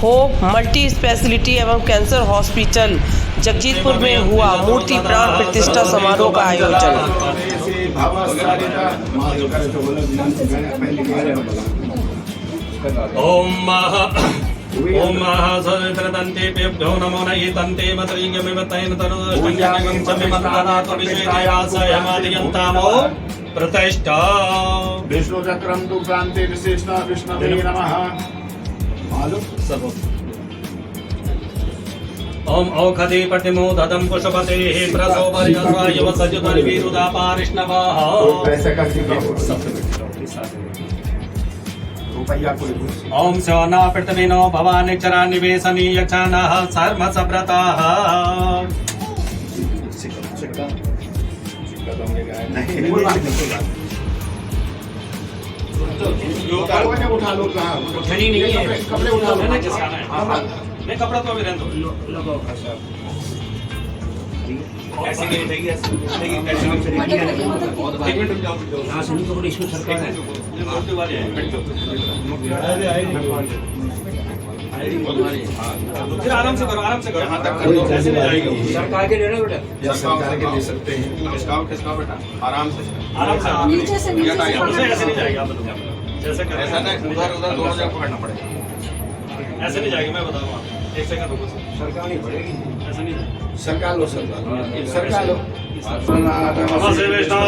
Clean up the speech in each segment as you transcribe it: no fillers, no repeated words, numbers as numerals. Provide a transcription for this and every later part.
Hope multi speciality एवं cancer hospital Jagjitpur में हुआ मूर्ति प्राण प्रतिष्ठा समारोह का आयोजन। ओम महासरतन्तेभ्यो नमो नये तन्ते मतरिंगमिवतैन तनुष्टंगं चमिमन्नातो विशेषायासयमादियन्तामो प्रतिष्ठा विष्णु चक्रम तु क्रांति विशेषणा विष्णवे नमः। ओम औषधि प्रतिमो ददम पुष्पतेः प्रसोपर्यस्वायव सजुतर्वीरुदापारिष्णवः ओम शोना पृथ्वीनो भवानिक्षरा निवेशनी यक्षानः सर्व सव्रताः उठा लो नहीं है कपड़े उठा लो नहीं कपड़ा तो अभी रहने दो ऐसे नहीं चाहिए ऐसे एक मिनट रुक जाओ हां सुनो तो इसको सरकार है मूर्ति वाले हैं फिर आराम से करो यहां तक कर दो ऐसे नहीं जाएगी सरकार के लेना बेटा या सरकार के ले सकते हैं खिसकाओ बेटा आराम से नीचे से ऐसे नहीं जाएगी आप बताओ जैसे कर ऐसा ना उधर दोनों जगह पकड़ना पड़ेगा ऐसे नहीं जाएगी मैं बताऊंगा एक सेकंड रुको सरकार नहीं पड़ेगी ऐसा नहीं सरकार लो नमस्ते विष्णु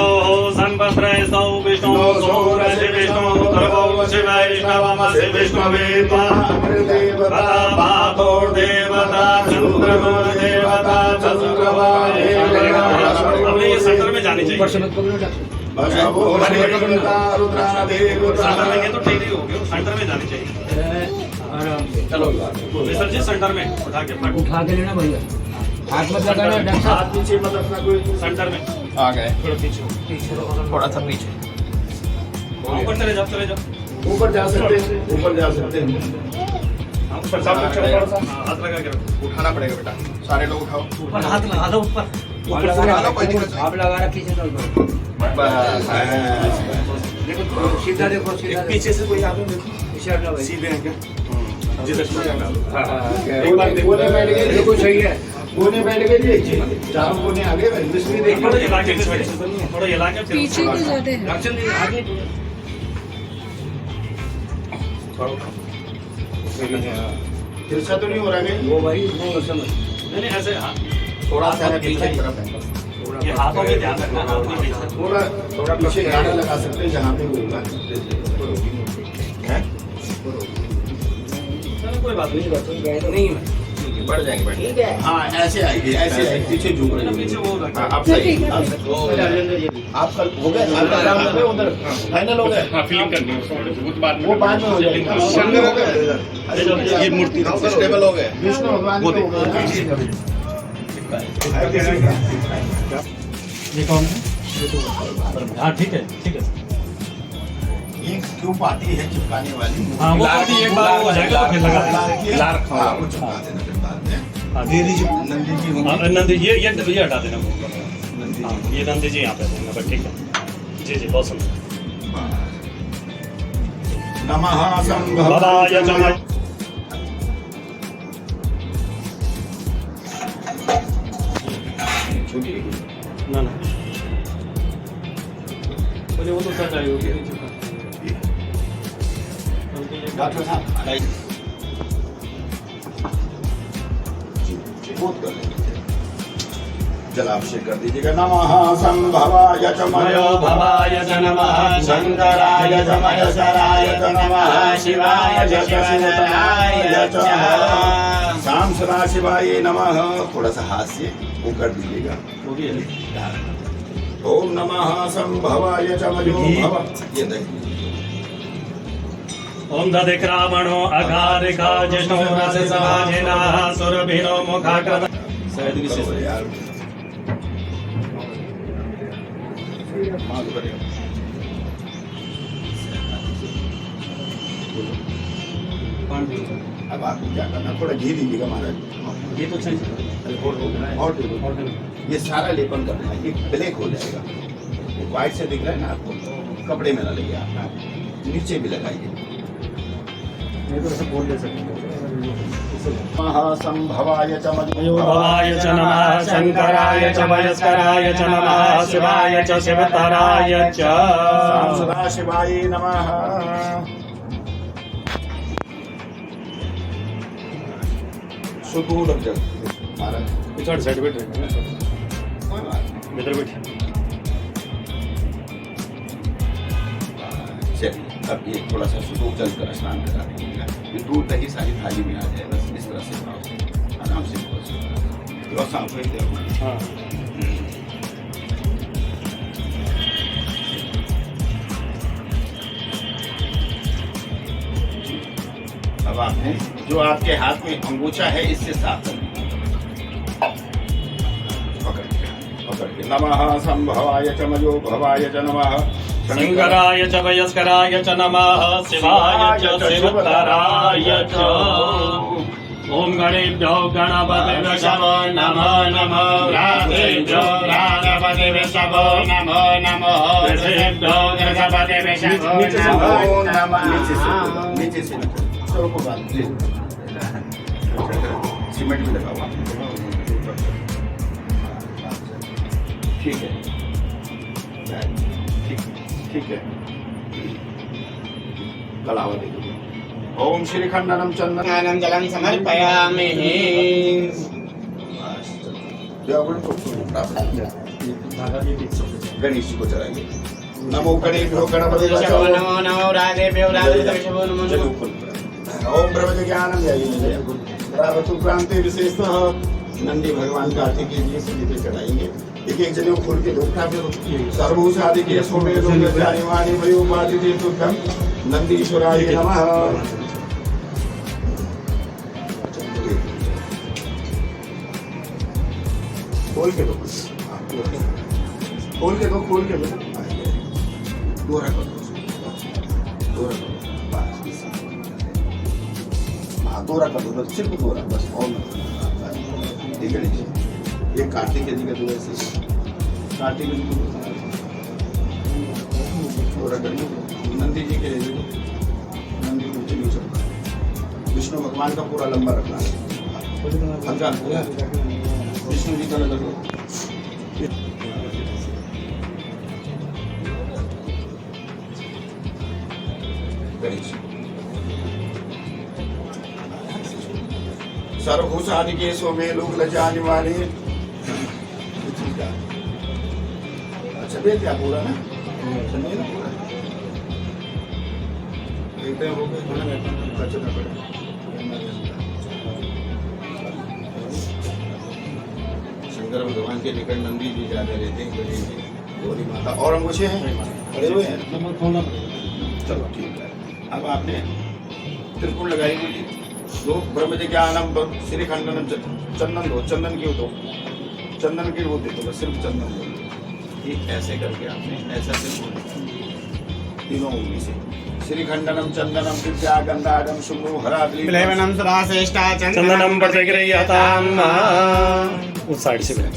संपत्रयस्तौ विष्णु सोरसि विष्णु प्रभो शिवाय नमस्ते विष्णवे देवता भातो देवता चंद्रमा देवता चंद्रमा अब ये सेंटर में जानी चाहिए सेंटर में ये तो ठीक ही होगी सेंटर में जानी चाहिए चलो सर जी सेंटर में उठा के लेना भैया हाथ मत लगाना हाथ पीछे मत रखना कोई सेंटर में आ गए थोड़ा पीछे थोड़ा सा पीछे ऊपर चले जाओ ऊपर जा सकते हैं ऊपर हाथ लगा के उठाना पड़ेगा बेटा सारे लोग उठाओ ऊपर हाथ लगा दो ऊपर आप लगा रहा पीछे सीधा देखो पीछे से कोई आगे देखो सीधे हैं क्या एक बार देखो सही है कोने बैठ गए चारों कोने आगे थोड़ा ये लाके पीछे को ज्यादा है आगे तिरछा तो नहीं हो रहा है वो भाई नहीं समझ नहीं ऐसे थोड़ा सा पीछे की तरफ है ये हाथों में ध्यान रखना थोड़ा पीछे गाना लगा सकते हैं जहाँ पे होगा कोई बात नहीं बढ़ जाएंगे ठीक है हाँ ऐसे आएगी पीछे झुक रहे पीछे वो आप सही आप कल हो गए आराम से उधर फाइनल हो गए फीलिंग करनी है वो बाद में हो जाएगा ये मूर्ति स्टेबल हो गए विष्णु भगवान को ये कौन है हाँ ठीक है ये ट्यूब आती है चिपकाने वाली हाँ वो एक बार हो जाएगा तो फिर लगा वो चिपका देना फिर बाद में नंदी जी ये हटा देना हाँ ये नंदी जी यहाँ पे देना बस ठीक है जी बहुत सुंदर नमः संभवाय नमः ना मुझे वो तो सच आई होगी डॉक्टर साहब जलाभिषेक कर दीजिएगा। नमः संभवाय च मयो भवाय च नमः शंकराय च महेश्वराय च नमः शिवाय च शिवाय च शाम सदा शिवाय नमः। थोड़ा सा हाथ से वो कर दीजिएगा। ओम नमः संभवाय च मयो भव। ये देखिए ओम दधिक्रामणो अघारिका जिष्णो रस समाजिना सुरभिनो मुखाकृत शायद विशेष यार अब आपको क्या करना, थोड़ा घी दीजिएगा महाराज। ये तो सही और ये सारा लेपन करना है, ये ब्लैक हो जाएगा। व्हाइट से दिख रहा है ना आपको, कपड़े में ना लगे आप नीचे भी लगाइए। नहीं तो ऐसा बोल दे सकते महासंभवाय च भवाय च नमः शंकराय च वयस्कराय च नमः शिवाय च शिवतराय च सदाशिवाय नमः। सुदूर जग महाराज थोड़ा साइड बैठ रहे कोई बात नहीं। इधर बैठ चलिए अब ये थोड़ा सा सुदूर जल कर स्नान करा देंगे। ये दूर तक ही सारी थाली में आ जाए, बस इस तरह से भाव से आराम से बस सांप ही दे। हाँ अब आपने जो आपके हाथ में अंगूछा है इससे साफ करना। पकड़ के नमः संभवाय च मयो भवाय च नमः शंकराय च वयस्कराय च नमः शिवाय च शिवतराय च ओम गणेभ्यो गणपतिभ्यो नमः नमः राधेभ्यो राधपतिभ्यो नमः नमः ऋषिभ्यो गणपतिभ्यो नमो नमः नमः। नीचे से चलो को बात सीमेंट भी लगा हुआ ठीक है ठीक है। कलावा देखो। ओम श्री खंडनम चंदनम जलम समर्पयामि। गणेश जी को चढ़ाइए। नमो गणेभ्यो गणपति नमो नमो राधेभ्यो राधेभ्यो नमो नमः। ओम ब्रह्म ज्ञानम प्रावतु क्रांति विशेषतः नंदी भगवान कार्तिकेय जी सभी पे चढ़ाएंगे। एक एक जने को खोल के धोखा पे सर्वभूष आदि के सोमे लोग जानिवानि भयो मादि तीर्थम नंदीश्वराय नमः। खोल के दो खोल के दो खोल के दो दोहरा कर दो बस हाँ दोहरा कर दो बस सिर्फ दोहरा बस और ठीक है। ये कार्तिक जी का दो ऐसे कार्तिक जी दोहरा कर दो। नंदी जी के लिए नंदी को नहीं सकता। विष्णु भगवान का पूरा लंबा रखना है हल्का विष्णु जी का लगा दो। सर्वभूष आदि के सो में लोग लजाने वाले। अच्छा दे क्या पूरा ना नहीं ना पूरा देखते हो गए अच्छा ना पड़े। शंकर भगवान के निकट नंदी जी ज्यादा रहते हैं गणेश जी गौरी माता और अंगूछे हैं खड़े हुए हैं। चलो ठीक है। अब आपने त्रिपुर लगाई हुई दो ब्रह्म ज्ञानम श्री खंडनम चंदन दो चंदन की दो चंदन की वो दे दो सिर्फ चंदन दो। ठीक ऐसे करके आपने ऐसा सिर्फ तीनों उंगली से श्री खंडनम चंदनम विद्या गंधाडम शुभ्रो हराद्री प्लेवनम सदा श्रेष्ठा चंदनम प्रतिगृह्यताम उस साइड से बैठ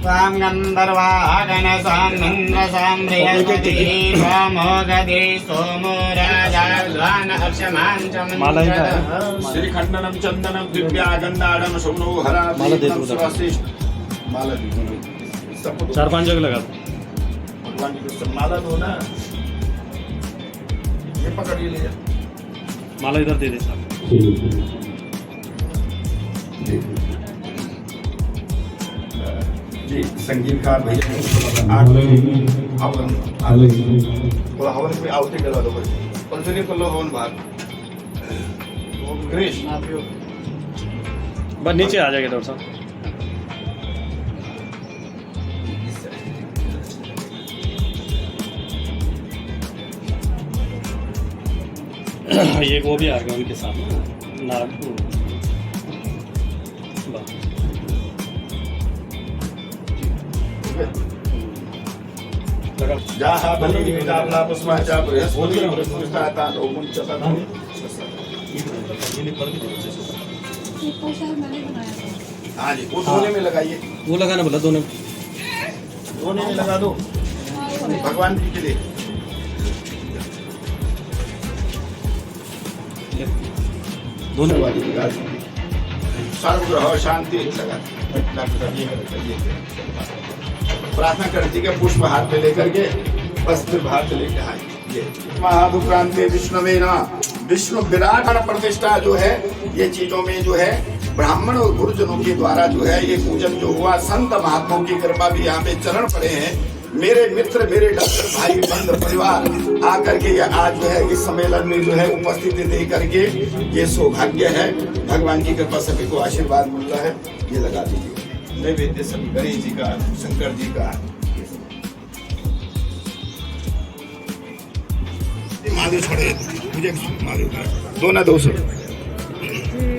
स्वाम गंधर्वागण सामन्द्र साम्बृहस्पति सोमो गदे सोमो राजा ध्वान अक्षमान च माला ही का है। श्री खंडनम चंदनम दिव्या गंधाडम शुभ्रो हराद्री माला दे दो उधर। माला दी सबको दो। 4-5 जगह लगा दो। भगवान जी को माला दो ना ये पकड़ लिए माला इधर दे दे साहब। जी संगीतकार भैया हवन थोड़ा हवन में आउटी करवा दो कंटिन्यू कर लो हवन बाहर। गणेश बस नीचे आ जाएगा डॉक्टर साहब। ये वो भी आ गया उनके साथ नाग जहाँ बनी विदापला पुष्पाचा बृहस्पति पुष्पाता ओम चता हाँ जी वो दोने में लगाइए वो लगाना बोला दोनों दोने में लगा दो भगवान जी के लिए। दोनों वाली विकास सर्वग्रह शांति लगा प्रार्थना करती के पुष्प हाथ में लेकर के बस फिर बाहर चले गए। महादुक्रांति विष्णुवे ना विष्णु विराट प्रतिष्ठा जो है ये चीजों में जो है ब्राह्मण और गुरुजनों के द्वारा जो है ये पूजन जो हुआ, संत महात्माओं की कृपा भी यहाँ पे चरण पड़े हैं। मेरे मित्र, मेरे डॉक्टर भाई बंधु परिवार आकर के ये आज जो है इस सम्मेलन में जो है उपस्थिति दे करके ये सौभाग्य है। भगवान की कृपा सभी को आशीर्वाद मिलता है। ये लगा दीजिए नैवेद्य सभी गणेश जी का, शंकर जी का। महादेव छोड़े मुझे महादेव दो ना 200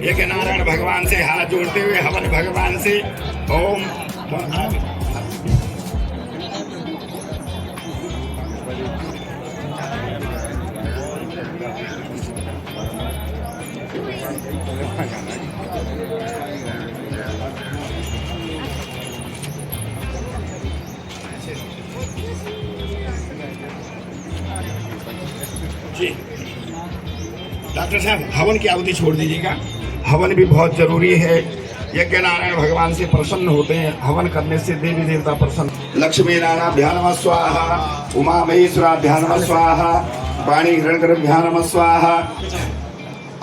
एक नारायण भगवान से हाथ जोड़ते हुए हवन भगवान से ओम जी डॉक्टर साहब हवन की अवधि छोड़ दीजिएगा। हवन भी बहुत जरूरी है। यज्ञ नारायण भगवान से प्रसन्न होते हैं। हवन करने से देवी देवता प्रसन्न। लक्ष्मी नारायणाभ्याम स्वाहा, उमा महेश्वराभ्याम स्वाहा, वाणी हिरण्यगर्भाभ्याम स्वाहा।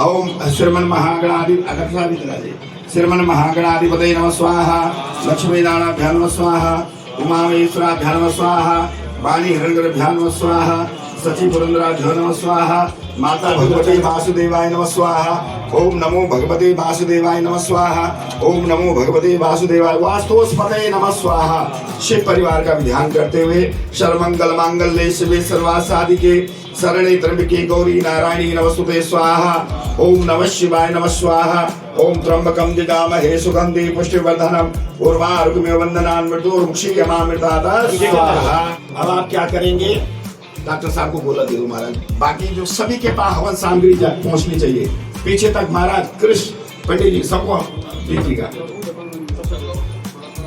ओम श्रीमन महागणाधिपति श्रीमन महागणाधिपतये नमः स्वाहा, लक्ष्मी नारायणाभ्याम स्वाहा, उमा महेश्वराभ्याम स्वाहा, वाणी हिरण्यगर्भाभ्याम स्वाहा, सची पुरंदराभ्यो नमः स्वाहा, माता भगवते वासुदेवाय नमः स्वाहा। ओम नमो भगवते वासुदेवाय नमः स्वाहा। ओम नमो भगवते वासुदेवाय वास्तोस्पतये नमः स्वाहा। शिव परिवार का भी ध्यान करते हुए सर्वमंगल मांगल्ये शिवे सर्वासादिके शरणे त्र्यंबके गौरी नारायणी नमस्तुते स्वाहा। ओम नमः शिवाय नमः स्वाहा। ओम त्र्यंबकं जगामहे सुगंधि पुष्टिवर्धनम उर्वारुकमेव वंदनान् मृत्युर्मुक्षीयमामृतात् स्वाहा। अब आप क्या करेंगे? डॉक्टर साहब को बोला दे दो महाराज। बाकी जो सभी के पास हवन सामग्री पहुंचनी चाहिए पीछे तक। महाराज कृष्ण पंडित जी सबको दीजिएगा।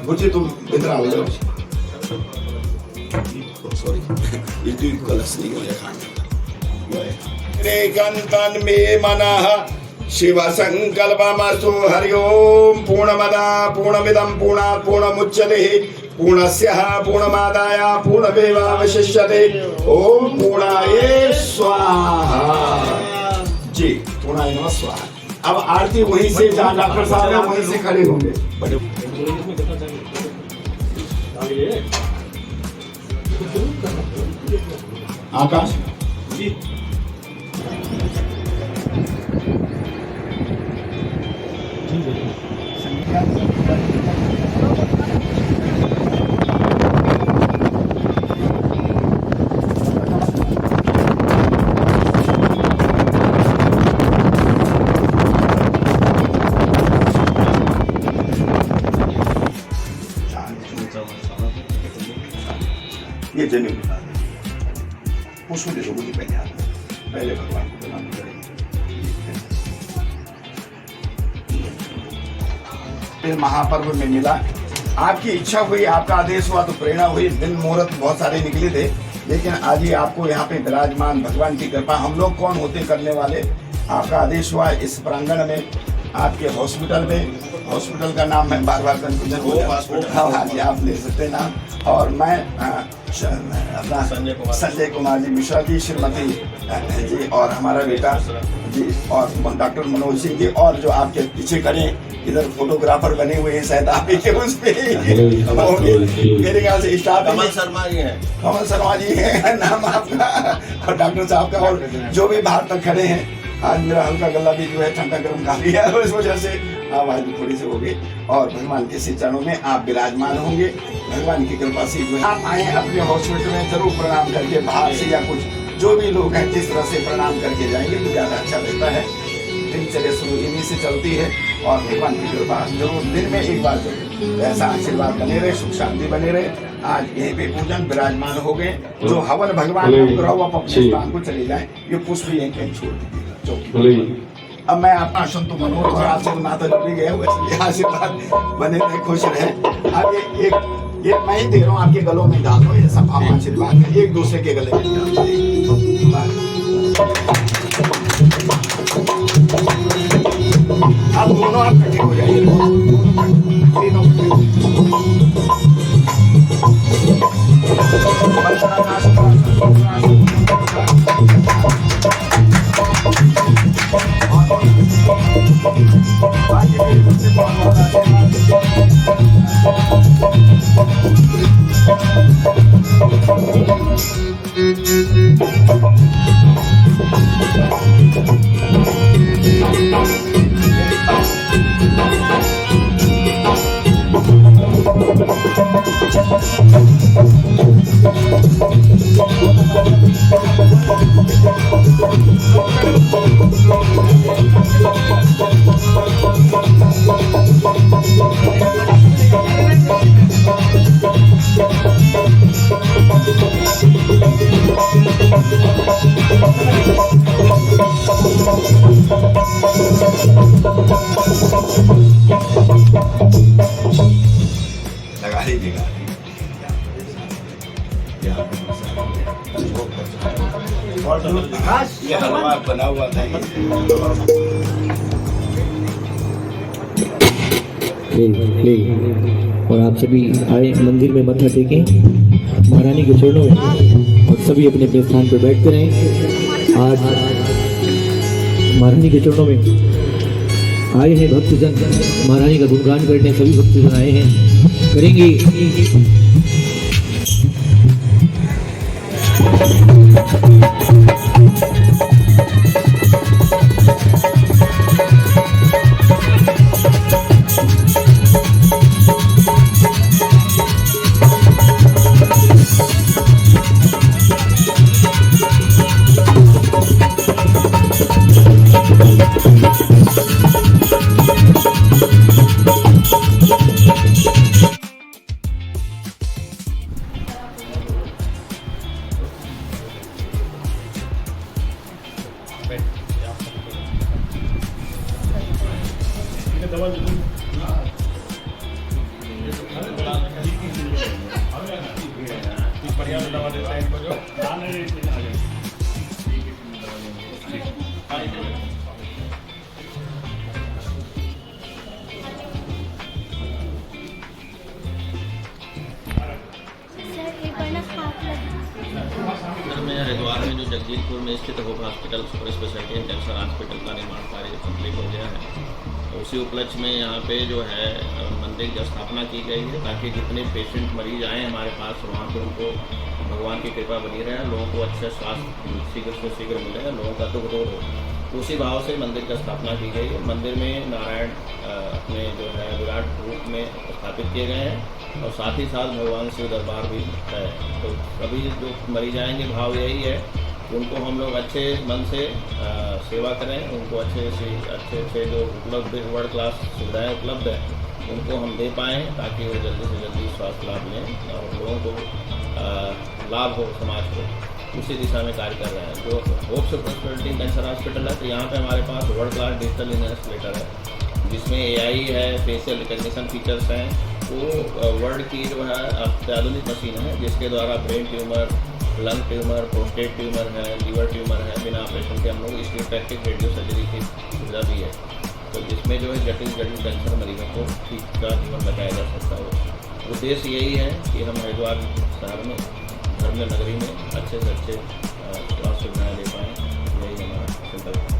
मुझे तुम इधर आओ जाओ। सॉरी कलश नहीं हो जाए में मनः शिव संकल्पमस्तु। हरि ओम पूर्णमदा पूर्णमिदं पूर्णात् पूर्णमुच्यते पूर्णस्य पूर्णमादाय पूर्णमेवावशिष्यते। ओम पूर्णाय स्वाहा। जी पूर्णाय नमः स्वाहा। अब आरती वहीं से जहाँ डॉक्टर साहब हैं वहीं से खड़े होंगे। आकाश जी ये जनेऊ बता दें। पुष्प दे दो मुझे पहले हाथ में। पहले भगवान को प्रणाम करेंगे। फिर महापर्व में मिला, आपकी इच्छा हुई, आपका आदेश हुआ तो प्रेरणा हुई। दिन मुहूर्त बहुत सारे निकले थे, लेकिन आज ही आपको यहाँ पे विराजमान भगवान की कृपा। हम लोग कौन होते करने वाले? आपका आदेश हुआ इस प्रांगण में, आपके हॉस्पिटल में। हॉस्पिटल का नाम मैं बार बार कंफ्यूजन हो हाँ जी आप ले सकते हैं नाम। और मैं अपना संजय कुमार जी मिश्रा जी, श्रीमती जी और हमारा बेटा जी और डॉक्टर मनोज सिंह जी, और जो आपके पीछे खड़े इधर फोटोग्राफर बने हुए हैं शायद आप ही के उसमें मेरे ख्याल से स्टाफ कमल शर्मा जी हैं। कमल शर्मा जी है नाम आपका और डॉक्टर साहब का, और जो भी बाहर तक खड़े हैं। आज मेरा हल्का गला भी जो है ठंडा गर्म खा लिया है, इस वजह से आवाज भी थोड़ी सी होगी। और भगवान के श्री चरणों में आप विराजमान होंगे। भगवान की कृपा से जो है आप आए अपने हॉस्पिटल में जरूर प्रणाम करके, बाहर से या कुछ जो भी लोग हैं जिस तरह से प्रणाम करके जाएंगे तो ज्यादा अच्छा रहता है। दिनचर्या शुरू इन्हीं से चलती है और भगवान की कृपा जरूर दिन में एक बार जरूर ऐसा आशीर्वाद बने रहे, सुख शांति बने रहे। आज यहीं पे पूजन विराजमान हो गए। जो हवन भगवान को अपने स्थान को चले जाए, ये पुष्प यहीं कहीं छोड़ दीजिएगा चौकी। अब मैं अपना संतु मनोहर और आपसे नाता जुड़ भी गया, वैसे आशीर्वाद बने रहे, खुश रहे। अब ये मैं ही दे रहा हूँ, आपके गलों में डाल दो। ये सब आप आशीर्वाद एक दूसरे के गले में डाल दो। दोनों आप खड़े हो जाइए, तीनों लगा लीजिएगा। ये हलवा बना हुआ था ये। और आप सभी आए मंदिर में मत्था टेकें महारानी के चरणों में और सभी अपने अपने स्थान पर बैठ कर रहें। आज महारानी के चरणों में आए हैं भक्तजन, महारानी का गुणगान करने सभी भक्तजन आए हैं, करेंगे। हरिद्वार में जो जगजीतपुर में स्थित hope hospital super speciality and cancer hospital का निर्माण कार्य कंप्लीट हो गया है। उसी उपलक्ष्य में यहाँ पे जो है मंदिर की स्थापना की गई है ताकि जितने पेशेंट मरीज आए हमारे पास वहाँ पे उनको भगवान की कृपा बनी रहे, लोगों को अच्छे स्वास्थ्य शीघ्र से शीघ्र मिले, लोगों का दुख दूर हो। उसी भाव से मंदिर की स्थापना की गई है। मंदिर में नारायण अपने जो है विराट रूप में स्थापित किए गए हैं और साथ ही साथ भगवान शिव दरबार भी है। तो सभी जो मरीज आएंगे भाव यही है कि उनको हम लोग अच्छे मन से सेवा करें, उनको अच्छे से जो उपलब्ध वर्ल्ड क्लास सुविधाएं उपलब्ध है उनको हम दे पाएँ ताकि वो जल्दी से जल्दी स्वास्थ्य लाभ लें और लोगों को लाभ हो, समाज को। उसी दिशा में कार्य कर रहे हैं। जो hope super speciality cancer hospital है तो यहाँ पे हमारे पास वर्ल्ड क्लास डिजिटल इन्वेस्टिगेटर है जिसमें AI है, फेशियल रिकग्निशन फीचर्स हैं। वो वर्ल्ड की जो है अत्याधुनिक मशीन है जिसके द्वारा brain tumour, lung tumour, prostate tumour है, लीवर ट्यूमर है, बिना ऑपरेशन के हम लोग स्टीरियोटैक्टिक रेडियो सर्जरी की सुविधा भी है। तो जिसमें जो है जटिल कैंसर मरीजों को ठीक का जीवन बचाया जा सकता हो। उद्देश्य यही है कि हम हरिद्वार शहर में, धर्म नगरी में अच्छे से अच्छे स्वास्थ्य सुविधाएँ दे पाएँ, यही हमारा संकल्प है।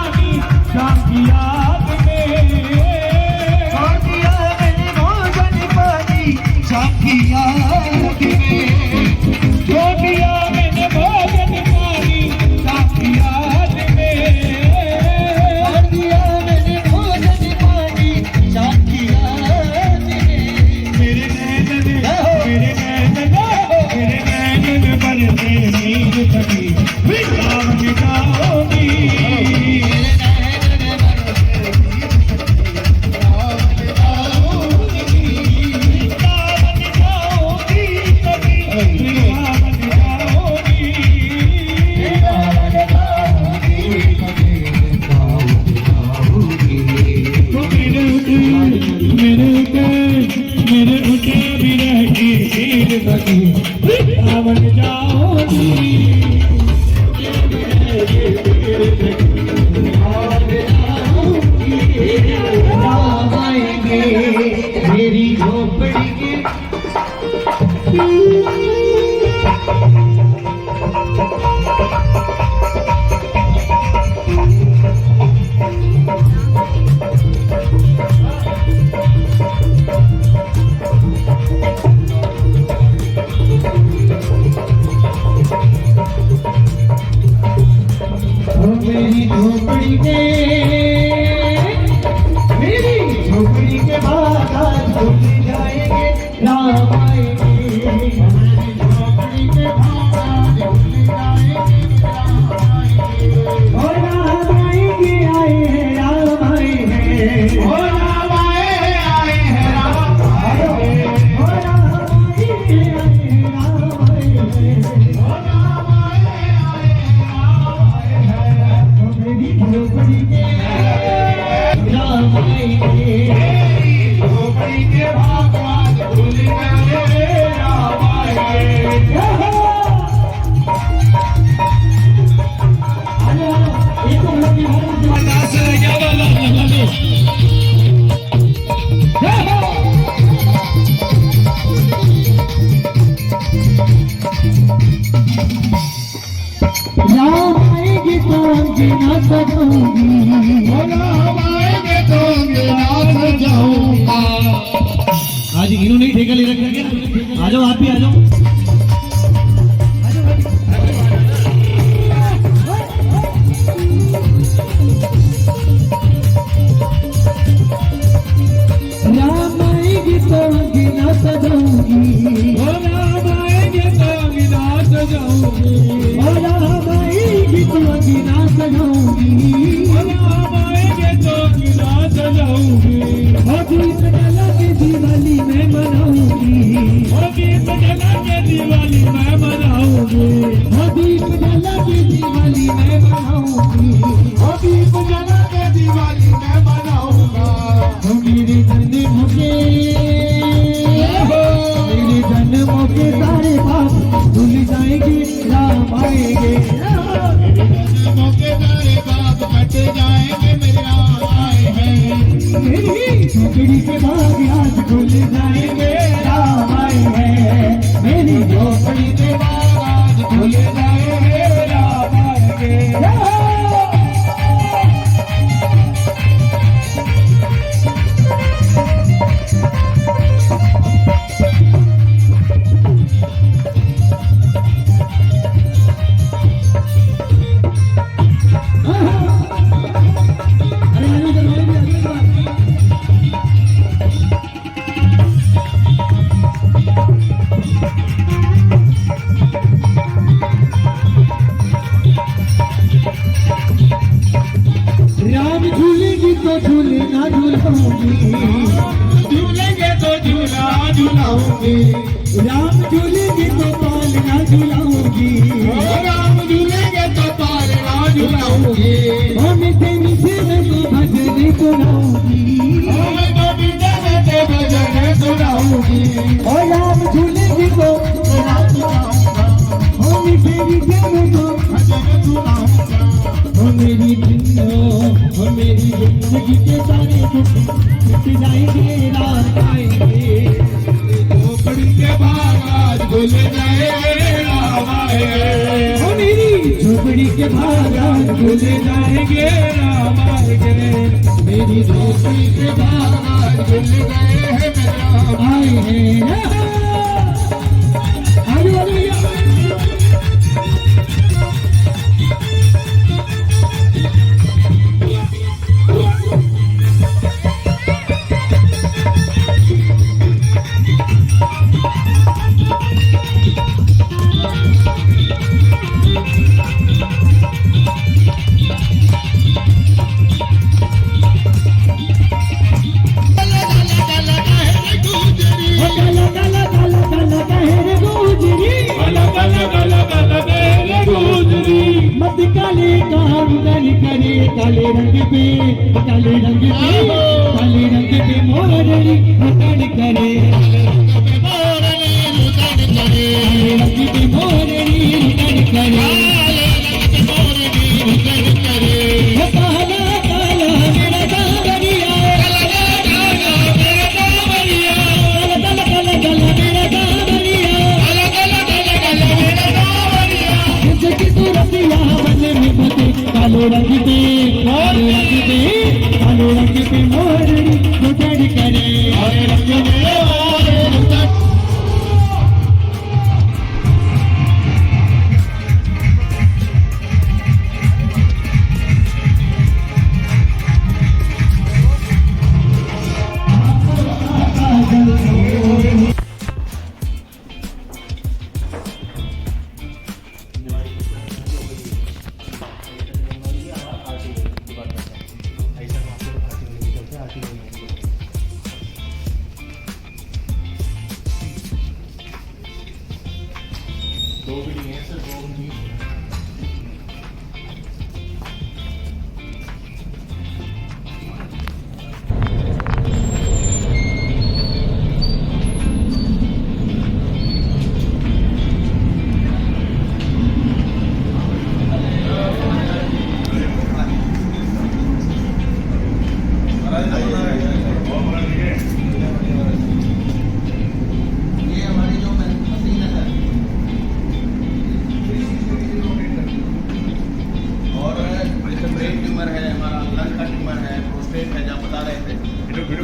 आएंगे। झोपड़ी के भाग आज भूल गए राम आएंगे। राम आएंगे तो अंजना सजाऊंगी। राम आएंगे तो अंजना सजाऊंगा। आज इन्होंने ही ठेका ले रखा है क्या? आ जाओ, आप भी आ जाओ। राम आएंगे तो अंजना सजाऊंगी। राम आएंगे तो अंजना सजाऊंगी। राम आएंगे तो अंजना सजाऊंगी। राम आएंगे तो अंजना सजाऊंगी। दीप जला के दिवाली में मनाऊंगी। दीप जला के दिवाली में मनाऊंगी। दीप जला के दिवाली में मनाऊंगी। दीप जला के दिवाली में मनाऊंगा। मेरे जन्मों के सारे पाप धुल जाएंगे राम आएंगे। जन्मों के सारे पाप कट जाएंगे मेरे राम आएंगे। मेरी झोपड़ी के भाग आज खुल जाएंगे राम आएंगे। मेरी झोपड़ी के भाग आज खुल जाएंगे राम आएंगे। राम झूलेगी तो झूलना झूलाऊंगी। झूलेंगे तो झूला झूलाऊंगी। राम झूलेंगे तो पालना झूलाऊंगी। राम झूलेंगे तो पालना झूलाऊंगी। मीठे मीठे में तो भजन सुनाऊंगी। भजन सुनाऊंगी। राम झूलेंगे तो झूलाऊंगा। मीठे मीठे में तो भजन सुनाऊंगा। मेरी जिंदगी के सारे दुख मिट जाएंगे राम आएंगे। झोपड़ी के भाग आज भूल गए राम आएंगे। मेरी झोपड़ी के भाग आज भूल जाएंगे राम आएंगे। मेरी झोपड़ी के भाग आज भूल गए राम आएंगे। काले रंग पे काले रंग पे मोरनी मुतन करे। काले रंग पे मोरनी मुतन करे। काला काला मेरा कांवरिया। काला काला मेरा कांवरिया। काला काला मेरा कांवरिया। काला काला मेरा कांवरिया। जिसकी सूरतिया मन में बसे काले रंग पे काले रंग पे बता रहे थे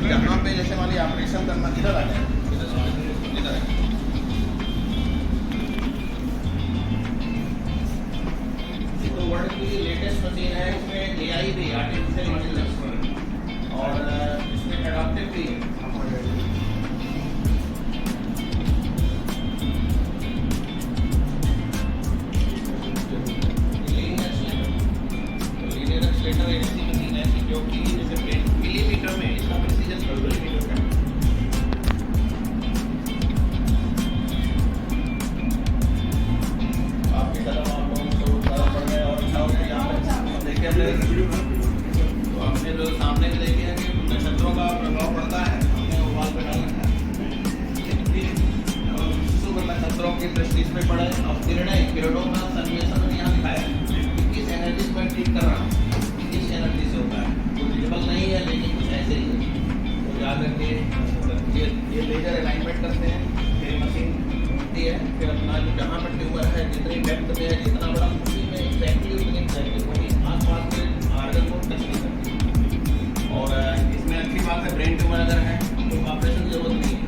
यहाँ पे जैसे मान लीजिए ऑपरेशन करना इधर आ जाए, इधर है। तो वर्ल्ड की लेटेस्ट मशीन है, इसमें AI भी, आर्टिफिशियल इंटेलिजेंस, और इसमें एडाप्टिव भी है। लीनियर एक्सीलरेटर एक ऐसी मशीन है कि जो कि जैसे मिलीमीटर में इसका प्रिसीजन मिलीमीटर का है। आपके कदम आप लोगों को ज़्यादा पड़ गए और अच्छा हो गया। यहाँ पे देखिए हमने तो आपने जो सामने में देखे हैं कि नक्षत्रों का प्रभाव पड़ता है, हमने वो वाल पे डाला है। शुभ नक्षत्रों की दृष्टि इसमें पड़े और किरणों का संवेशन यहाँ दिखाया है। किस एनर्जी पर ट्रीट कर रहा है, किस एनर्जी से होता है, कुछ विजिबल नहीं है लेकिन कुछ ऐसे ही है। तो याद रखिए ये लेजर अलाइनमेंट करते हैं, फिर मशीन घूमती है, फिर अपना जो जहाँ पर ट्यूमर है जितनी डेप्थ में है, जितना बड़ा उसी में एक्जैक्टली उतनी चाहिए, वही आस-पास के आर्गन को टच नहीं करती। और इसमें अच्छी बात है, ब्रेन ट्यूमर अगर है तो ऑपरेशन की जरूरत नहीं है।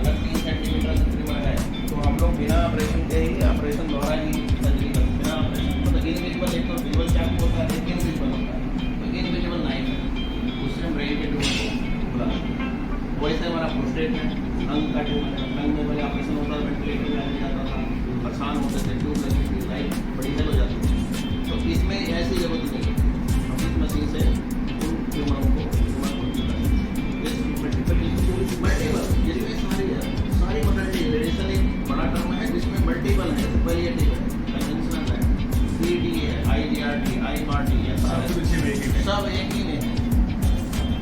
अगर 3 सेंटीमीटर ट्यूमर है तो हम लोग बिना ऑपरेशन के ही ऑपरेशन द्वारा ही सर्जरी करते हैं। बिना ऑपरेशन मतलब इनविजिबल, एक तो विजुअल चैप होता है, एक इनविजिबल होता है। तो इनविजिबल नाइफ है, उससे हम ब्रेन के ट्यूमर को बुलाते हैं। वैसे हमारा प्रोस्टेट है, अंग का ट्यूमर है, अंग में बड़े ऑपरेशन होता है, वेंटिलेटर में आने जाता था, परेशान होते थे, ट्यूब लगी थी, लाइफ बड़ी हेल हो जाती थी। तो इसमें ऐसी जरूरत नहीं है, हम इस मशीन से उन ट्यूमरों को मल्टीपल, जिसमें सारी मोडलिटी, रेडिएशन एक बड़ा टर्म है जिसमें मल्टीपल है, पैलिएटिव है, कन्वेंशनल है, 3D है, IDRT, IMRT है, सब एक ही में है।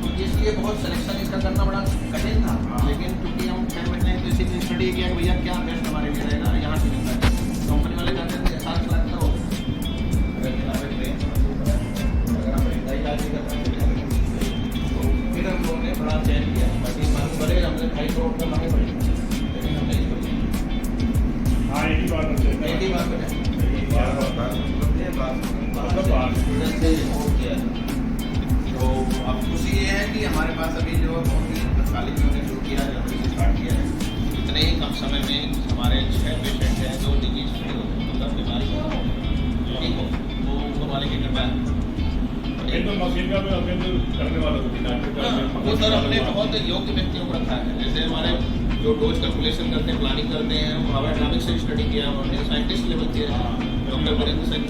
तो इसलिए बहुत सिलेक्शन इसका करना बड़ा कठिन था, लेकिन क्योंकि हम 6 महीने तो इसी स्टडी किया कि भैया क्या बेस्ट हमारे लिए रहेगा, यहाँ से मिलता है। कंपनी वाले कहते थे 7 लाख करो, अगर हम इलाज भी करते हैं तो फिर हम लोगों ने बड़ा चेंज किया। मशीन मांग बढ़े, हमने 2.5 करोड़ का मांगे पड़ी, लेकिन हमने इसको एक ही बार किया। तो अब खुशी ये है कि हमारे पास अभी जो बहुत ही तत्कालिक हमने शुरू किया, जनवरी से स्टार्ट किया है, इतने ही कम समय में हमारे 6 पेशेंट हैं जो डिजीज फ्री होते हैं, मतलब बीमारी ठीक हो, वो ऊपर वाले की कृपा है। वो सर हमने बहुत योग्य व्यक्तियों को रखा है, जैसे हमारे जो डोज कैलकुलेशन करते हैं, प्लानिंग करते हैं, वो हमारे एनामिक से स्टडी किया, उन्होंने साइंटिस्ट लेवल किया, डॉक्टर वीरेंद्र सिंह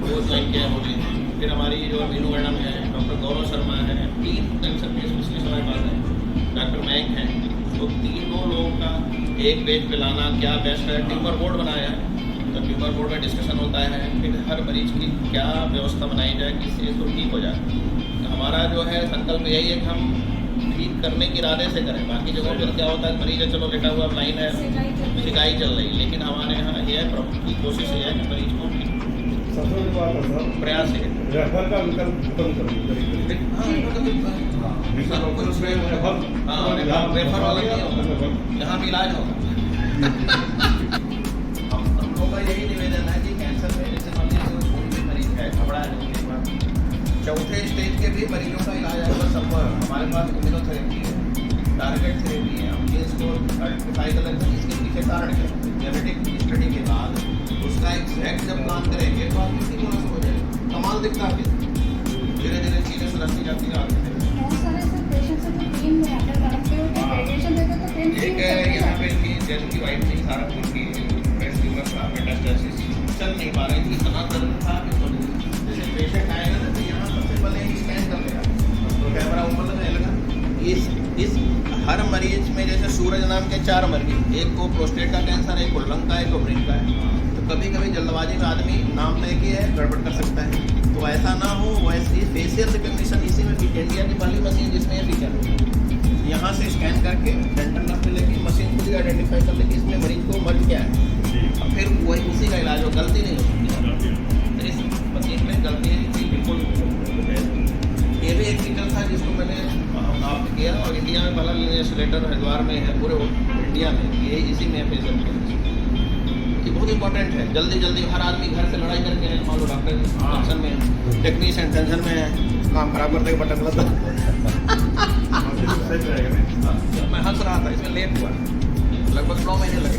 वो ज्वाइन किया मुझे। फिर हमारी जो मीनू मैडम है, डॉक्टर गौरव शर्मा है, 3 कैंसर के स्पेशलिस्ट हमारे पास हैं, डॉक्टर मयंक हैं। तो तीनों लोगों का एक पेज पे लाना क्या बेस्ट है। ट्यूमर बोर्ड बनाया है, तो ट्यूमर बोर्ड में डिस्कशन होता है, फिर हर मरीज की क्या व्यवस्था बनाई जाए किससे इसको ठीक हो जाए। तो हमारा जो है संकल्प यही है कि हम ठीक करने के इरादे से करें। बाकी जगहों पर क्या होता है, मरीज है चलो लेटा हुआ लाइन है, शिकायत चल रही, लेकिन हमारे यहाँ ये है की कोशिश ये है कि मरीज को प्रयास है रेफर का विकल्प खत्म करें। रेफर वाला नहीं होगा, यहाँ भी इलाज होगा। हम लोगों का यही निवेदन है कि कैंसर में जैसे कोई भी मरीज है, घबरा नहीं, 4थे स्टेज के भी मरीजों का इलाज है संभव। हमारे पास इम्यूनोथेरेपी है, टारगेट थेरेपी है, हम इसको आइडेंटिफाई कर लेते हैं इसके पीछे कारण क्या है। जेनेटिक स्टडी के बाद उसका एग्जैक्ट जब प्लान करेंगे तो आप किसी को हो जाएगा, कमाल दिखता है। धीरे धीरे चीज़ें सुधरती जाती हैं। एक यहाँ पे थी जेल की वाइफ थी, सारा खून की ब्रेस्ट ट्यूमर था, मेटास्टेसिस चल नहीं पा रही थी, इतना दर्द था कि जैसे पेशेंट आएगा ना तो यहाँ सबसे पहले ही स्कैन कर लेगा, तो कैमरा ऊपर लगने लगा। इस हर मरीज में जैसे सूरज नाम के 4 मरीज, एक को प्रोस्टेट का कैंसर है, एक को लंग का है, एक को ब्रेन का है। तो कभी कभी जल्दबाजी में आदमी नाम तय किया है, गड़बड़ कर सकता है। तो ऐसा ना हो, वैसे फेशियल रिकग्निशन इसी में इंडिया की पहली मशीन जिसमें ये फीचर है। यहाँ से स्कैन करके डेंटल नर्स लेगी, मशीन खुद ही आइडेंटिफाई कर लेगी इसमें मरीज को मर्ज क्या है, और फिर वही उसी का इलाज हो, गलती नहीं हो सकती। तो इस मशीन में गलती बिल्कुल। ये भी एक फीचर था जिसको मैंने आप किया, और इंडिया में पहला लेजिस्लेटर हरिद्वार में है, पूरे इंडिया में ये इसी में फेशियल किया। ये बहुत इंपॉर्टेंट है। जल्दी जल्दी हर आदमी घर से लड़ाई करके है, मान लो डॉक्टर टेंशन में है, टेक्नीशियन टेंशन में है, काम खराब कर देगा बटन वाला। मैं हंस रहा था, इसमें लेट हुआ लगभग 9 महीने लगे।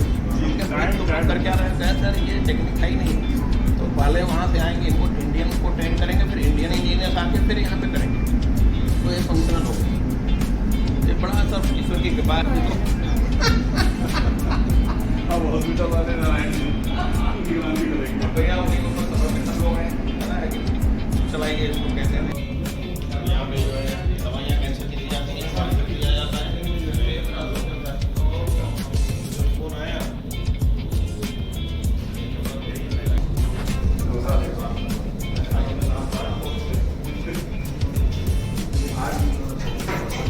तो कर क्या रहे हैं सर, ये टेक्निक है ही नहीं। तो पहले वहाँ से आएंगे, इनको इंडियन को ट्रेन करेंगे, फिर इंडियन इंजीनियर्स आके फिर यहाँ पे करेंगे, तो ये फंक्शनल होगा। ये बड़ा सब ईश्वर की कृपा है। अब हॉस्पिटल वाले नारायण जी भैया उन्हीं को लोग हैं, चलाइए इसको कहते हैं। यहाँ पे जो है दवाइयाँ कैंसर की दी जाती हैं, दिया जाता है। कौन आया?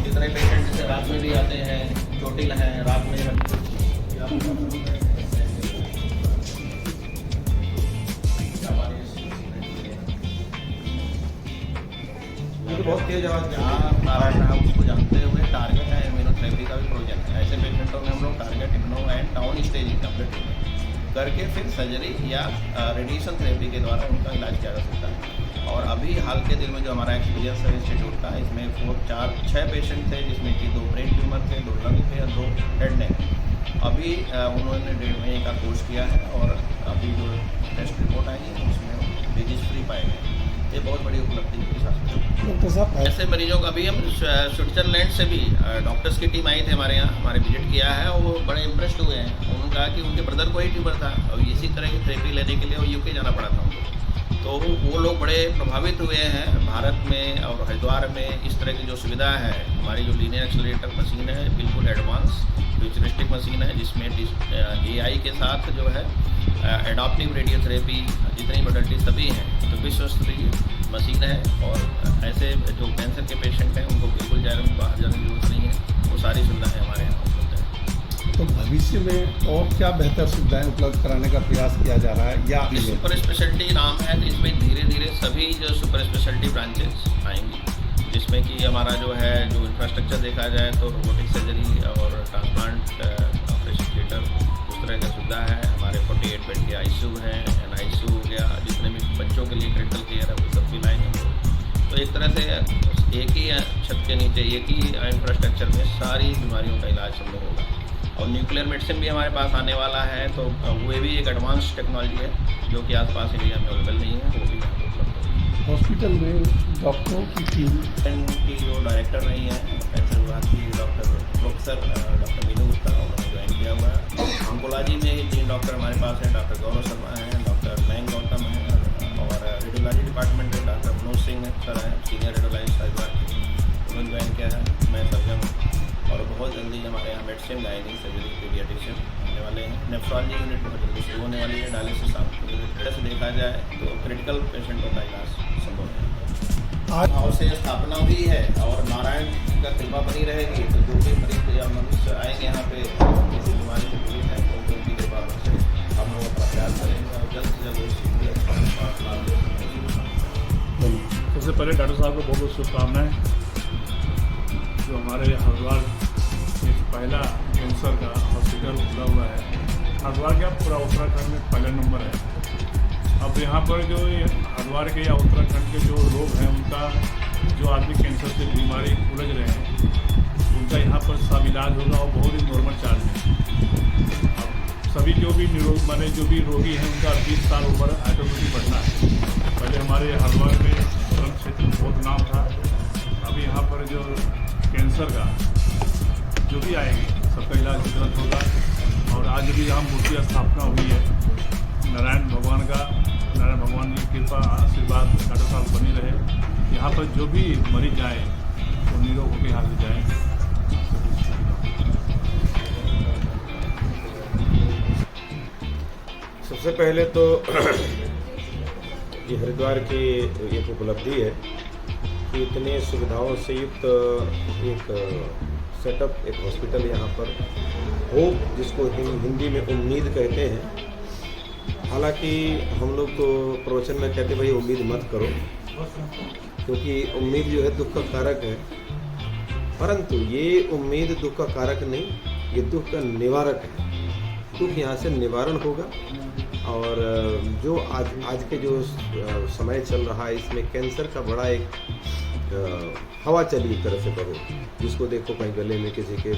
जितने पेशेंट जैसे रात में भी आते हैं, चोटिल हैं, रात में बहुत तेज आवाज नारायण राव उसको जानते हुए टारगेट है इम्यूनोथेरेपी का भी प्रोजेक्ट है। ऐसे पेशेंटों में हम लोग target immuno and town stage tablet करके फिर सर्जरी या रेडिएशन थेरेपी के द्वारा उनका इलाज किया जा सकता है। और अभी हाल के दिन में जो हमारा एक्सपीरियंस है इंस्टीट्यूट का, इसमें 6 पेशेंट थे, जिसमें कि 2 ब्रेन ट्यूमर थे, 2 लंग थे और 2 हेड नेक। अभी उन्होंने 1.5 महीने का कोर्स किया है और अभी जो टेस्ट रिपोर्ट आई है उसमें डिजीज फ्री पाए गए। ये बहुत बड़ी उपलब्धि के साथ डॉक्टर साहब ऐसे मरीजों का भी हम स्विट्जरलैंड से भी डॉक्टर्स की टीम आई थी हमारे यहाँ, हमारे विजिट किया है, और वो बड़े इम्प्रेस्ड हुए हैं। उन्होंने कहा कि उनके ब्रदर को ही ट्यूमर था और इसी तरह की थेरेपी लेने के लिए वो यूके जाना पड़ा था उनको। तो वो लोग बड़े प्रभावित हुए हैं। भारत में और हरिद्वार में इस तरह की जो सुविधा है, हमारी जो लीनियर एक्सेलरेटर मशीन है बिल्कुल एडवांस फ्यूचरिस्टिक मशीन है, जिसमें AI के साथ जो है एडाप्टिव रेडियोथेरेपी जितनी मॉडलिटी सभी हैं, तो विश्व स्तरीय मशीन है। और ऐसे जो कैंसर के पेशेंट हैं उनको बिल्कुल बाहर जाने की जरूरत नहीं है, वो सारी सुविधाएँ हमारे यहाँ उपलब्ध है। तो भविष्य में और क्या बेहतर सुविधाएं उपलब्ध कराने का प्रयास किया जा रहा है या ये सुपर स्पेशलिटी नाम है, तो इसमें धीरे धीरे सभी जो सुपर स्पेशलिटी ब्रांचेस आएंगी, जिसमें कि हमारा जो है जो इंफ्रास्ट्रक्चर देखा जाए तो रोबोटिक सर्जरी और ट्रांसप्लांट ऑपरेशन थिएटर उस तरह का सुविधा है। हमारे 48 बेड के ICU है, NICU हो गया, जितने भी बच्चों के लिए क्रिटिकल केयर है वो सब भी लाएंगे हम लोग। तो एक तरह से एक ही छत के नीचे एक ही इंफ्रास्ट्रक्चर में सारी बीमारियों का इलाज संभव होगा। और न्यूक्लियर मेडिसिन भी हमारे पास आने वाला है, तो वो भी एक एडवांस टेक्नोलॉजी है जो कि आसपास एरिया में अवेलेबल नहीं है, वो भी हॉस्पिटल में डॉक्टरों की टीम की जो डायरेक्टर रही है कैंसर विभाग की प्रोफेसर डॉक्टर मीनू गुप्ता, उन्होंने ज्वाइन किया हुआ है। ऑन्कोलॉजी में 3 डॉक्टर हमारे पास हैं, डॉक्टर गौरव शर्मा हैं, डॉक्टर मयंक गौतम हैं, और रेडियोलॉजी डिपार्टमेंट में डॉक्टर मनोज सिंह सर हैं, सीनियर रेडियोलॉजिस्ट हरिद्वार के, उन्होंने ज्वाइन किया है। मैं सर्जन हूँ और बहुत जल्दी हमारे यहाँ मेडिसिन गायनिक सर्जरी पीडियाट्रिशियन आने वाले हैं। नेफ्रोलॉजी यूनिट बहुत जल्दी शुरू होने वाली है, डायलिसिस यूनिट से देखा जाए तो क्रिटिकल पेशेंटों का इलाज संभव है। आज अवश्य स्थापना हुई है और नारायण का कृपा बनी रहेगी, तो जो भी मरीज या मनुष्य आएंगे यहाँ पे किसी बीमारी से पीड़ित है तो उनकी कृपा से हम लोग अपना प्रयास करेंगे और जल्द से जल्द सबसे पहले डॉक्टर साहब को बहुत बहुत शुभकामनाएं। जो हमारे हरिद्वार एक पहला कैंसर का हॉस्पिटल खुला हुआ है, हरिद्वार का पूरा उत्तराखंड में पहला नंबर है। अब यहाँ पर जो हरिद्वार के या उत्तराखंड के जो लोग हैं, उनका जो आदमी कैंसर से बीमारी उलझ रहे हैं, उनका यहाँ पर सब इलाज होगा और बहुत ही नॉर्मल चार्ज है। अब सभी जो भी माने जो भी रोगी हैं उनका 20 साल उम्र ऑटोमेटिक बढ़ना है। पहले हमारे हरिद्वार में श्रम क्षेत्र में बहुत नाम था, अभी यहाँ पर जो कैंसर का जो भी आएंगे सबका इलाज तुरंत होगा। और आज भी यहाँ मूर्ति स्थापना हुई है, नारायण भगवान जी की कृपा आशीर्वाद डॉक्टर साहब बनी रहे। यहाँ पर जो भी मरीज जाए वो निरोग होकर यहाँ से जाए। सबसे पहले तो ये हरिद्वार की एक उपलब्धि है कि इतने सुविधाओं से युक्त एक सेटअप, एक हॉस्पिटल यहाँ पर हो, जिसको हिंदी में उम्मीद कहते हैं। हालांकि हम लोग तो प्रवचन में कहते भाई उम्मीद मत करो, क्योंकि उम्मीद जो है दुख का कारक है, परंतु ये उम्मीद दुख का कारक नहीं, ये दुख का निवारक है। दुख यहाँ से निवारण होगा। और जो आज के जो समय चल रहा है, इसमें कैंसर का बड़ा एक हवा चली एक तरह से कहो, जिसको देखो कहीं गले में, किसी के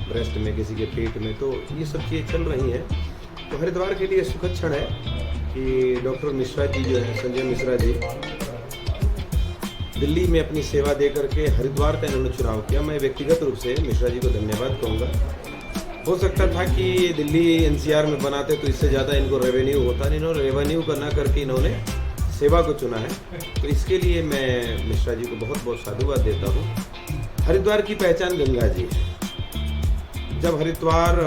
ब्रेस्ट में, किसी के पेट में, तो ये सब चीज़ें चल रही हैं। तो हरिद्वार के लिए सुखद क्षण है कि डॉक्टर मिश्रा जी जो है, संजय मिश्रा जी, दिल्ली में अपनी सेवा दे करके हरिद्वार का इन्होंने चुनाव किया। मैं व्यक्तिगत रूप से मिश्रा जी को धन्यवाद कहूँगा। हो सकता था कि दिल्ली एनसीआर में बनाते तो इससे ज़्यादा इनको रेवेन्यू होता, नहीं, इन्होंने रेवेन्यू का ना करके इन्होंने सेवा को चुना है, तो इसके लिए मैं मिश्रा जी को बहुत बहुत साधुवाद देता हूँ। हरिद्वार की पहचान गंगा जी है। जब हरिद्वार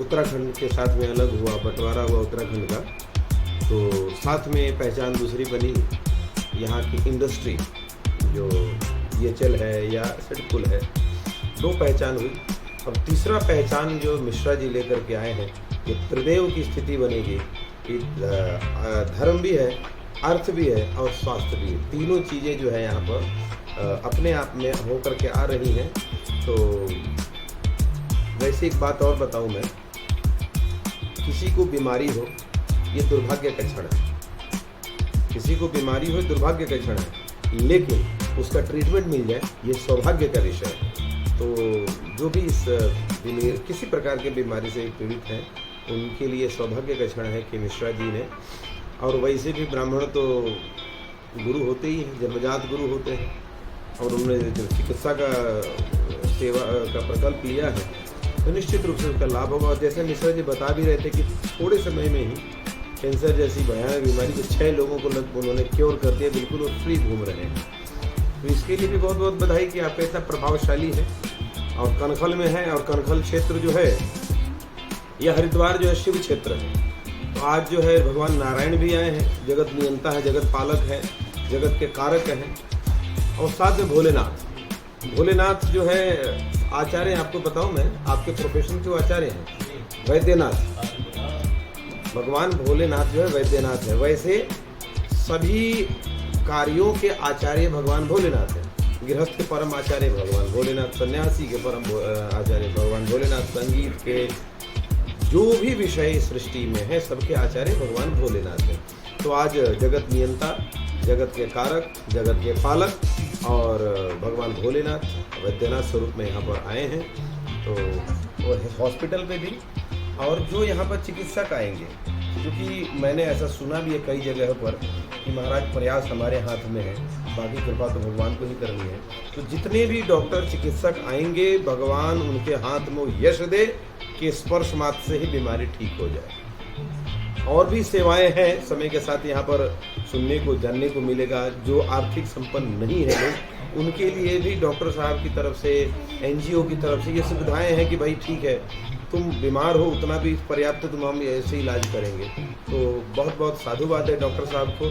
उत्तराखंड के साथ में अलग हुआ, बंटवारा हुआ उत्तराखंड का, तो साथ में पहचान दूसरी बनी यहाँ की इंडस्ट्री, जो DHL है या सिडकुल है, दो पहचान हुई। अब तीसरा पहचान जो मिश्रा जी लेकर के आए हैं, ये त्रिदेव की स्थिति बनेगी कि धर्म भी है, अर्थ भी है और स्वास्थ्य भी है। तीनों चीज़ें जो है यहाँ पर अपने आप में होकर के आ रही हैं। तो वैसे एक बात और बताऊँ मैं, किसी को बीमारी हो ये दुर्भाग्य का क्षण है, किसी को बीमारी हो दुर्भाग्य का क्षण है, लेकिन उसका ट्रीटमेंट मिल जाए ये सौभाग्य का विषय है। तो जो भी इस किसी प्रकार के बीमारी से पीड़ित हैं, उनके लिए सौभाग्य का क्षण है कि मिश्रा जी ने, और वैसे भी ब्राह्मण तो गुरु होते ही हैं, जन्मजात गुरु होते हैं, और उन्होंने जो चिकित्सा का सेवा का प्रकल्प लिया है, तो निश्चित रूप से उसका लाभ होगा। और जैसे मिश्रा जी बता भी रहे थे कि थोड़े समय में ही कैंसर जैसी भयानक बीमारी को 6 लोगों को उन्होंने क्योर कर दिया, बिल्कुल वो फ्री घूम रहे हैं। तो इसके लिए भी बहुत बहुत बधाई कि आपका इतना प्रभावशाली है और कनखल में है। और कनखल क्षेत्र जो है, यह हरिद्वार जो है शिव क्षेत्र है। तो आज जो है भगवान नारायण भी आए हैं, जगत नियंता है, जगत पालक है, जगत के कारक हैं, और साथ में भोलेनाथ। भोलेनाथ जो है आचार्य, आपको बताऊं मैं, आपके प्रोफेशन के आचार्य हैं, वैद्यनाथ। भगवान भोलेनाथ जो है वैद्यनाथ है। वैसे सभी कार्यों के आचार्य भगवान भोलेनाथ हैं। गृहस्थ के परम आचार्य भगवान भोलेनाथ, सन्यासी के परम आचार्य भगवान भोलेनाथ, संगीत के जो भी विषय सृष्टि में है सबके आचार्य भगवान भोलेनाथ हैं। तो आज जगत नियंता, जगत के कारक, जगत के पालक और भगवान भोलेनाथ वैद्यनाथ स्वरूप में यहाँ पर आए हैं। तो हॉस्पिटल पे भी, और जो यहाँ पर चिकित्सक आएंगे, क्योंकि मैंने ऐसा सुना भी है कई जगह पर कि महाराज प्रयास हमारे हाथ में है, बाकी कृपा तो भगवान को ही करनी है। तो जितने भी डॉक्टर चिकित्सक आएंगे, भगवान उनके हाथ में यश दे कि स्पर्श मात्र से ही बीमारी ठीक हो जाए। और भी सेवाएं हैं समय के साथ यहाँ पर सुनने को, जानने को मिलेगा। जो आर्थिक संपन्न नहीं है लोग, उनके लिए भी डॉक्टर साहब की तरफ से, NGO की तरफ से ये सुविधाएं हैं कि भाई ठीक है, तुम बीमार हो उतना भी पर्याप्त, तुम हम ऐसे इलाज करेंगे। तो बहुत बहुत साधुवाद है डॉक्टर साहब को।